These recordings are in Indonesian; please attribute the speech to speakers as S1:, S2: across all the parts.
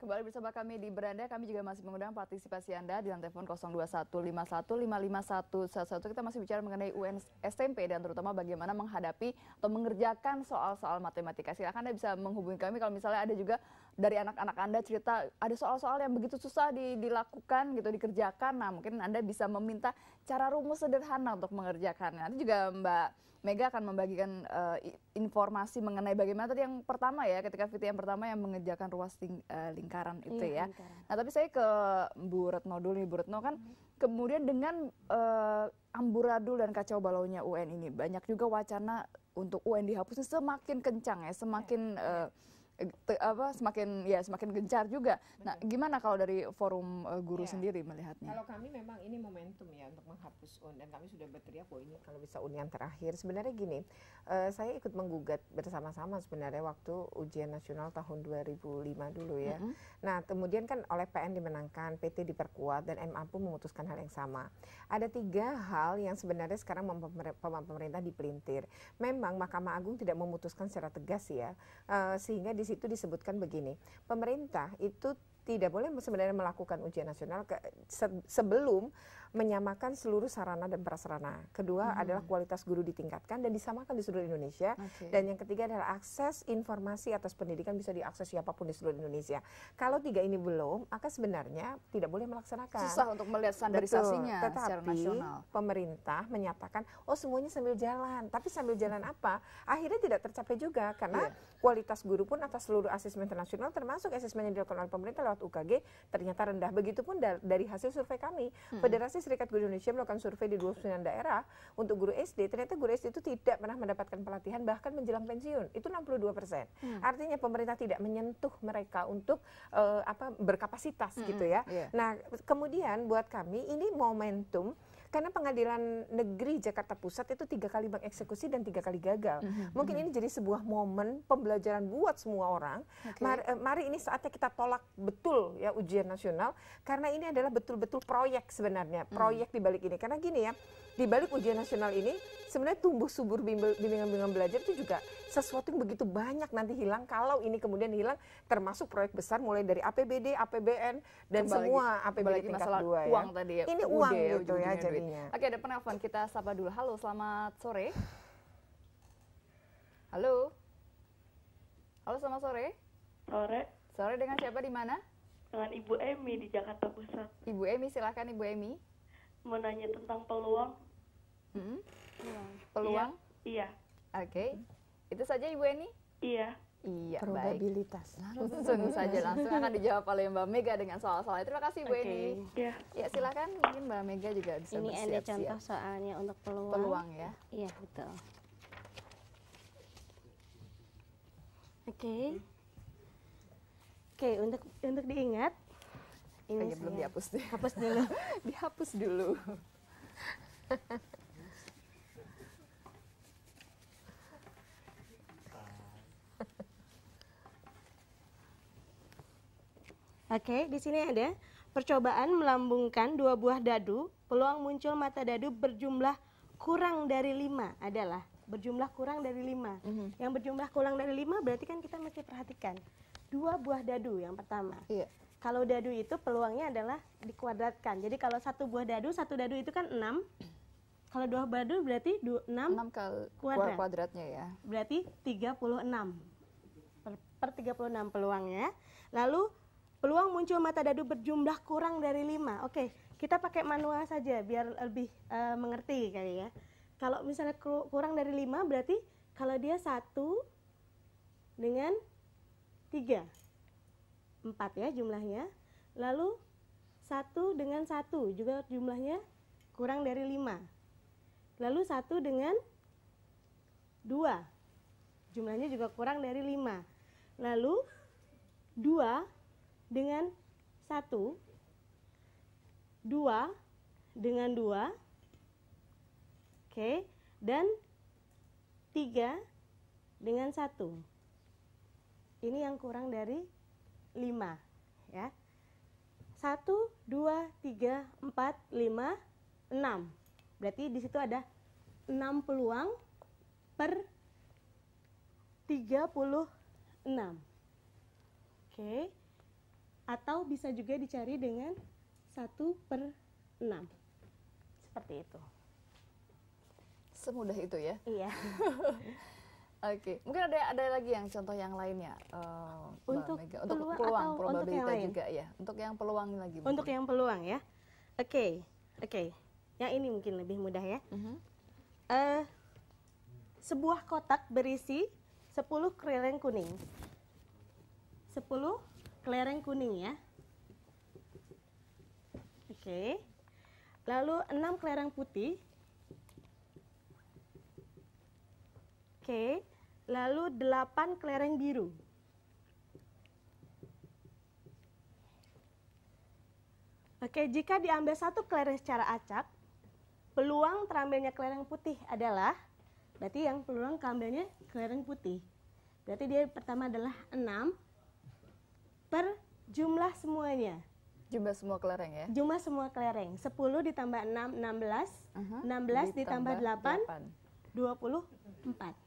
S1: Kembali bersama kami di Beranda, kami juga masih mengundang partisipasi Anda di telepon 021515111. Kita masih bicara mengenai UN SMP dan terutama bagaimana menghadapi atau mengerjakan soal-soal matematika. Silakan Anda bisa menghubungi kami kalau misalnya ada juga dari anak-anak Anda cerita ada soal-soal yang begitu susah dilakukan gitu, dikerjakan. Nah, mungkin Anda bisa meminta cara rumus sederhana untuk mengerjakannya. Nanti juga Mbak Mega akan membagikan informasi mengenai bagaimana tadi yang pertama ya, ketika VT yang pertama yang mengerjakan ruas lingkaran itu ya.
S2: Lingkaran.
S1: Nah, tapi saya ke Bu Retno dulu nih, Bu Retno kan kemudian dengan amburadul dan kacau balaunya UN ini, banyak juga wacana untuk UN dihapus ini semakin kencang ya, semakin semakin gencar juga.
S3: Betul.
S1: Nah, gimana kalau dari forum guru sendiri melihatnya?
S3: Kalau kami memang ini momentum ya untuk menghapus UN dan kami sudah berteriak bahwa ini kalau bisa UN yang terakhir. Sebenarnya gini, saya ikut menggugat bersama-sama sebenarnya waktu ujian nasional tahun 2005 dulu ya. Nah, kemudian kan oleh PN dimenangkan, PT diperkuat dan MA pun memutuskan hal yang sama. Ada 3 hal yang sebenarnya sekarang pemerintah dipelintir. Memang Mahkamah Agung tidak memutuskan secara tegas ya, sehingga di situ disebutkan begini, pemerintah itu tidak boleh sebenarnya melakukan ujian nasional sebelum menyamakan seluruh sarana dan prasarana. Kedua adalah kualitas guru ditingkatkan dan disamakan di seluruh Indonesia. Dan yang ketiga adalah akses informasi atas pendidikan bisa diakses siapapun di seluruh Indonesia. Kalau 3 ini belum, maka sebenarnya tidak boleh melaksanakan.
S1: Susah untuk melihat standarisasinya secara nasional.
S3: Pemerintah menyatakan, oh semuanya sambil jalan. Tapi sambil jalan apa? Akhirnya tidak tercapai juga karena kualitas guru pun atas seluruh asesmen internasional termasuk asesmen yang dilakukan oleh pemerintah lewat UKG ternyata rendah. Begitupun dari hasil survei kami. Federasi Serikat Guru Indonesia melakukan survei di 29 daerah untuk guru SD. Ternyata guru SD itu tidak pernah mendapatkan pelatihan bahkan menjelang pensiun. Itu 62%. Artinya pemerintah tidak menyentuh mereka untuk berkapasitas gitu ya. Nah, kemudian buat kami ini momentum karena Pengadilan Negeri Jakarta Pusat itu 3 kali mengeksekusi dan 3 kali gagal. Mungkin ini jadi sebuah momen pembelajaran buat semua orang. Mari ini saatnya kita tolak betul ya ujian nasional karena ini adalah betul-betul proyek sebenarnya, proyek di balik ini. Karena gini ya, di balik ujian nasional ini sebenarnya tumbuh subur bimbingan belajar itu juga sesuatu yang begitu banyak nanti hilang kalau ini kemudian hilang, termasuk proyek besar mulai dari APBD, APBN dan semua APBD tingkat 2 ya.
S1: Uang tadi ya.
S3: Ini uang gitu ya jadinya.
S1: Oke, ada penelpon, kita sapa dulu. Halo, selamat sore. Halo. Halo, selamat sore.
S4: Sore.
S1: Sore, dengan siapa di mana?
S4: Dengan Ibu Emi di Jakarta Pusat.
S1: Ibu Emi, silakan Ibu Emi.
S4: Mau nanya tentang peluang.
S1: Peluang?
S4: Iya.
S1: Oke. Itu saja Ibu Eni?
S4: Iya.
S1: Iya,
S3: Probabilitas.
S1: Langsung saja, langsung akan dijawab oleh Mbak Mega dengan soal-soalnya. Terima kasih Bu Eni.
S4: Iya.
S1: Ya, silakan mungkin Mbak Mega juga bisa
S2: Ini ada
S1: bersiap-siap.
S2: contoh soalnya untuk peluang.
S1: Peluang ya.
S2: Iya, betul. Oke, untuk diingat ini
S1: Kayaknya belum dihapus deh.
S2: hapus dulu.
S1: Dihapus dulu.
S2: Oke, di sini ada percobaan melambungkan 2 buah dadu, peluang muncul mata dadu berjumlah kurang dari 5 adalah berjumlah kurang dari 5. Yang berjumlah kurang dari 5 berarti kan kita mesti perhatikan 2 buah dadu yang pertama.
S1: Iya.
S2: Kalau dadu itu peluangnya adalah dikuadratkan. Jadi kalau 1 buah dadu, 1 dadu itu kan 6. Kalau 2 buah dadu berarti 6
S1: kali
S2: kuadrat.
S1: kuadratnya ya.
S2: Berarti 36. Per 36 peluangnya. Lalu peluang muncul mata dadu berjumlah kurang dari 5. Oke, kita pakai manual saja biar lebih mengerti kali ya. Kalau misalnya kurang dari 5 berarti kalau dia 1 dengan 3. 4 ya jumlahnya. Lalu 1 dengan 1 juga jumlahnya kurang dari 5. Lalu 1 dengan 2. Jumlahnya juga kurang dari 5. Lalu 2 dengan 1, 2 dengan 2, oke, dan 3 dengan 1. Ini yang kurang dari 5, ya. 1, 2, 3, 4, 5, 6. Berarti di situ ada 6 peluang per 36. Oke. atau bisa juga dicari dengan 1/6. Seperti itu.
S1: Semudah itu ya.
S2: Iya.
S1: Oke, mungkin ada lagi yang contoh yang lainnya, Mbak
S2: Untuk
S1: Mega. Untuk
S2: peluang
S1: peluang,
S2: atau untuk yang
S1: probabilitas
S2: lain?
S1: juga ya. Untuk yang peluang lagi.
S2: Untuk yang peluang ya. Oke. Yang ini mungkin lebih mudah ya. Sebuah kotak berisi 10 kelereng kuning. 10 kelereng kuning ya. Oke. Lalu 6 kelereng putih. Oke. Lalu 8 kelereng biru. Oke, jika diambil satu kelereng secara acak, peluang terambilnya kelereng putih adalah, berarti yang peluang keambilnya kelereng putih. Berarti dia pertama adalah 6 per jumlah semuanya.
S1: Jumlah semua kelereng ya.
S2: Jumlah semua kelereng. 10 ditambah 6, 16. 16 ditambah 8, 24.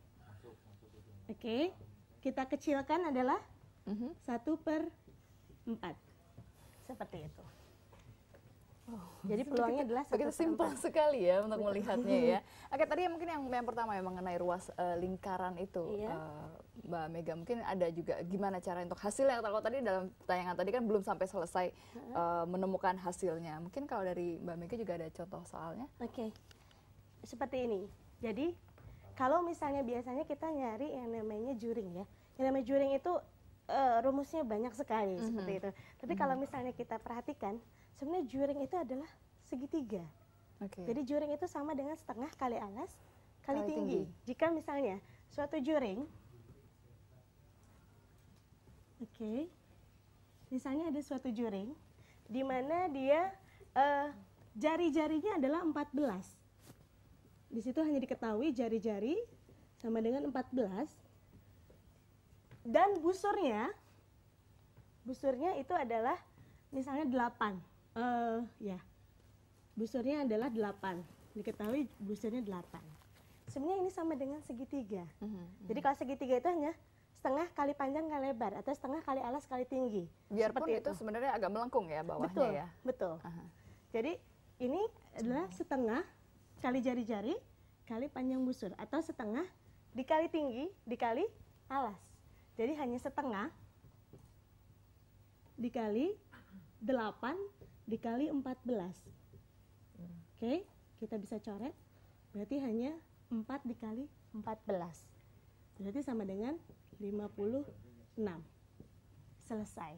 S2: Oke, kita kecilkan adalah 1/4. Seperti itu. Jadi peluangnya adalah 1/4.
S1: Begitu simpel sekali ya untuk melihatnya ya. Oke, tadi mungkin yang pertama yang mengenai ruas lingkaran itu,
S2: Iya.
S1: Mbak Mega, mungkin ada juga gimana cara untuk hasilnya. Kalau tadi dalam tayangan tadi kan belum sampai selesai menemukan hasilnya. Mungkin kalau dari Mbak Mega juga ada contoh soalnya.
S2: Oke, seperti ini. Jadi kalau misalnya biasanya kita nyari yang namanya juring ya. Yang namanya juring itu rumusnya banyak sekali seperti itu. Tapi kalau misalnya kita perhatikan, sebenarnya juring itu adalah segitiga.
S1: Oke.
S2: Jadi juring itu sama dengan setengah kali alas kali tinggi. Jika misalnya suatu juring, misalnya ada suatu juring di mana dia jari-jarinya adalah 14. Di situ hanya diketahui jari-jari sama dengan 14. Dan busurnya itu adalah misalnya 8. Busurnya adalah 8. Diketahui busurnya 8. Sebenarnya ini sama dengan segitiga. Jadi kalau segitiga itu hanya setengah kali panjang kali lebar atau setengah kali alas kali tinggi.
S1: Biarpun
S2: Seperti
S1: itu sebenarnya agak melengkung ya bawahnya
S2: betul,
S1: ya.
S2: Betul. Jadi ini adalah setengah kali jari-jari kali panjang busur atau setengah dikali tinggi dikali alas. Jadi hanya setengah dikali 8 dikali 14. Oke, kita bisa coret. Berarti hanya 4 dikali 14. Berarti sama dengan 56. Selesai.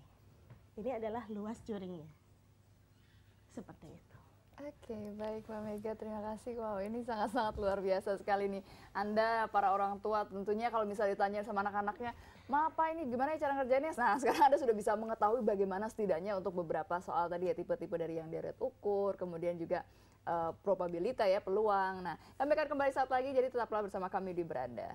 S2: Ini adalah luas juringnya. Seperti itu.
S1: Oke, baik Mbak Mega, terima kasih. Wow, ini sangat-sangat luar biasa sekali nih. Anda, para orang tua, tentunya kalau misalnya ditanya sama anak-anaknya, Ma, apa ini, gimana cara ngerjainnya? Nah, sekarang Anda sudah bisa mengetahui bagaimana setidaknya untuk beberapa soal tadi ya, tipe-tipe dari yang deret ukur, kemudian juga probabilitas ya, peluang. Nah, kami akan kembali saat lagi, jadi tetaplah bersama kami di Beranda.